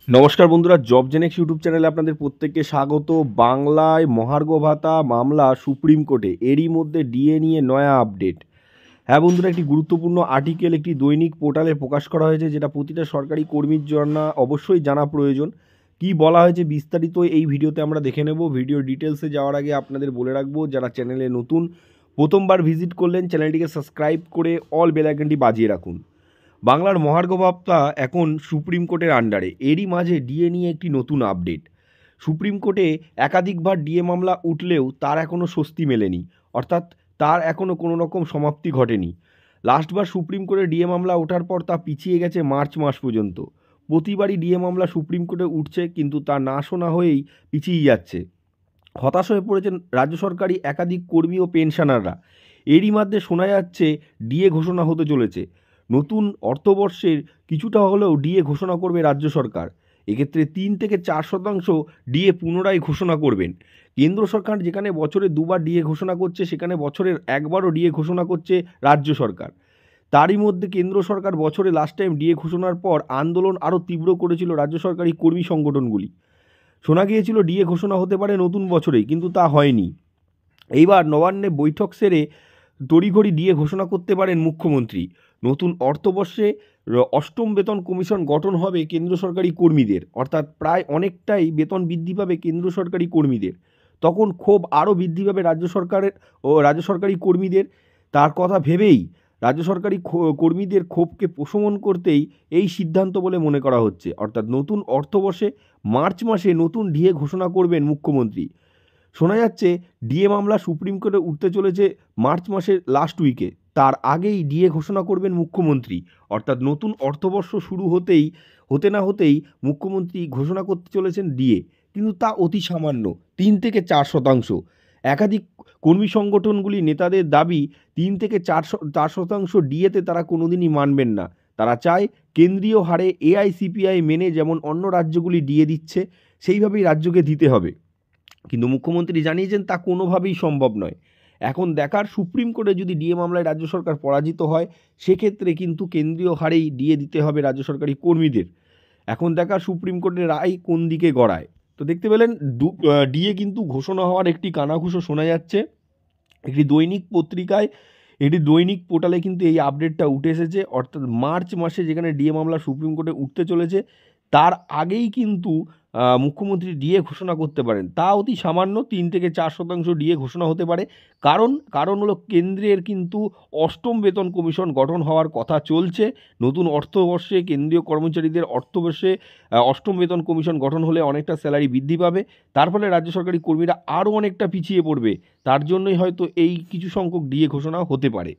নমস্কার বন্ধুরা, job Genex YouTube চ্যানেলে আপনাদের প্রত্যেককে স্বাগত। বাংলায় মহার্ঘ ভাতা মামলা সুপ্রিম কোর্টে, এরই মধ্যে ডিএ নিয়ে নয়া আপডেট। হ্যাঁ বন্ধুরা, একটি গুরুত্বপূর্ণ আর্টিকেল একটি দৈনিক পোর্টালে প্রকাশ করা হয়েছে, যেটা প্রতিটা সরকারি কর্মীর জন্য অবশ্যই জানা প্রয়োজন। কি বলা হয়েছে বিস্তারিত এই ভিডিওতে আমরা দেখে নেব। ভিডিও ডিটেলসে যাওয়ার আগে আপনাদের বলে রাখবো, যারা চ্যানেলে নতুন প্রথমবার ভিজিট করলেন, চ্যানেলটিকে সাবস্ক্রাইব করে অল বেল আইকনটি বাজিয়ে রাখুন। বাংলার মহার্ঘ ভাতা এখন সুপ্রিম কোর্টের আন্ডারে, এরই মাঝে ডিএ নিয়ে একটি নতুন আপডেট। সুপ্রিম কোর্টে একাধিকবার ডিএ মামলা উঠলেও তার এখনও স্বস্তি মেলেনি, অর্থাৎ তার এখনও কোনো রকম সমাপ্তি ঘটেনি। লাস্টবার সুপ্রিম কোর্টে ডিএ মামলা ওঠার পর তা পিছিয়ে গেছে মার্চ মাস পর্যন্ত। প্রতিবারই ডিএ মামলা সুপ্রিম কোর্টে উঠছে, কিন্তু তা না শোনা হয়েই পিছিয়ে যাচ্ছে। হতাশ হয়ে পড়েছেন রাজ্য সরকারি একাধিক কর্মী ও পেনশনাররা। এরই মধ্যে শোনা যাচ্ছে ডিএ ঘোষণা হতে চলেছে। নতুন অর্থবর্ষের কিছুটা হলেও ডিএ ঘোষণা করবে রাজ্য সরকার। এক্ষেত্রে 3 থেকে 4% ডিএ পুনরায় ঘোষণা করবেন। কেন্দ্র সরকার যেখানে বছরে দুবার ডিএ ঘোষণা করছে, সেখানে বছরের একবারও ডিএ ঘোষণা করছে রাজ্য সরকার। তারই মধ্যে কেন্দ্র সরকার বছরে লাস্ট টাইম ডিএ ঘোষণার পর আন্দোলন আরও তীব্র করেছিল রাজ্য সরকারি কর্মী সংগঠনগুলি। শোনা গিয়েছিল ডিএ ঘোষণা হতে পারে নতুন বছরেই, কিন্তু তা হয়নি। এইবার নবান্নে বৈঠক সেরে তড়িঘড়ি ডিএ ঘোষণা করতে পারেন মুখ্যমন্ত্রী। নতুন অর্থবর্ষে অষ্টম বেতন কমিশন গঠন হবে কেন্দ্র সরকারি কর্মীদের, অর্থাৎ প্রায় অনেকটাই বেতন বৃদ্ধি পাবে কেন্দ্র সরকারি কর্মীদের। তখন ক্ষোভ আরও বৃদ্ধি পাবে রাজ্য সরকারি কর্মীদের। তার কথা ভেবেই রাজ্য সরকারি কর্মীদের ক্ষোভকে প্রশমন করতেই এই সিদ্ধান্ত বলে মনে করা হচ্ছে। অর্থাৎ নতুন অর্থবর্ষে মার্চ মাসে নতুন ডিএ ঘোষণা করবেন মুখ্যমন্ত্রী। শোনা যাচ্ছে ডিএ মামলা সুপ্রিম কোর্টে উঠতে চলেছে মার্চ মাসের লাস্ট উইকে। তার আগেই ডিএ ঘোষণা করবেন মুখ্যমন্ত্রী। অর্থাৎ নতুন অর্থবর্ষ শুরু হতে না হতেই মুখ্যমন্ত্রী ঘোষণা করতে চলেছেন ডিএ, কিন্তু তা অতি সামান্য, 3 থেকে 4%। একাধিক কর্মী সংগঠনগুলি নেতাদের দাবি, 3 থেকে 4% ডিএতে তারা কোনোদিনই মানবেন না। তারা চায় কেন্দ্রীয় হারে এআইসিপিআই মেনে যেমন অন্য রাজ্যগুলি ডিএ দিচ্ছে, সেইভাবেই রাজ্যকে দিতে হবে। কিন্তু মুখ্যমন্ত্রী জানিয়েছেন তা কোনোভাবেই সম্ভব নয়। এখন দেখার, সুপ্রিম কোর্টে যদি ডিএ মামলায় রাজ্য সরকার পরাজিত হয়, সেক্ষেত্রে কিন্তু কেন্দ্রীয় হারেই ডিএ দিতে হবে রাজ্য সরকারি কর্মীদের। এখন দেখার সুপ্রিম কোর্টের রায় কোন দিকে গড়ায়। তো দেখতে পেলেন, ডিএ কিন্তু ঘোষণা হওয়ার একটি কানাঘুষো শোনা যাচ্ছে। একটি দৈনিক পত্রিকায়, একটি দৈনিক পোর্টালে কিন্তু এই আপডেটটা উঠে এসেছে। অর্থাৎ মার্চ মাসে যেখানে ডিএ মামলা সুপ্রিম কোর্টে উঠতে চলেছে, তার আগেই কিন্তু মুখ্যমন্ত্রী ডিএ ঘোষণা করতে পারেন। তা অতি সামান্য, 3 থেকে 4% ডিএ ঘোষণা হতে পারে। কারণ হলো কেন্দ্রের কিন্তু অষ্টম বেতন কমিশন গঠন হওয়ার কথা চলছে। নতুন অর্থবর্ষে কেন্দ্রীয় কর্মচারীদের অর্থবর্ষে অষ্টম বেতন কমিশন গঠন হলে অনেকটা স্যালারি বৃদ্ধি পাবে। তার ফলে রাজ্য সরকারি কর্মীরা আরও অনেকটা পিছিয়ে পড়বে। তার জন্যই হয়তো এই কিছু সংখ্যক ডিএ ঘোষণা হতে পারে।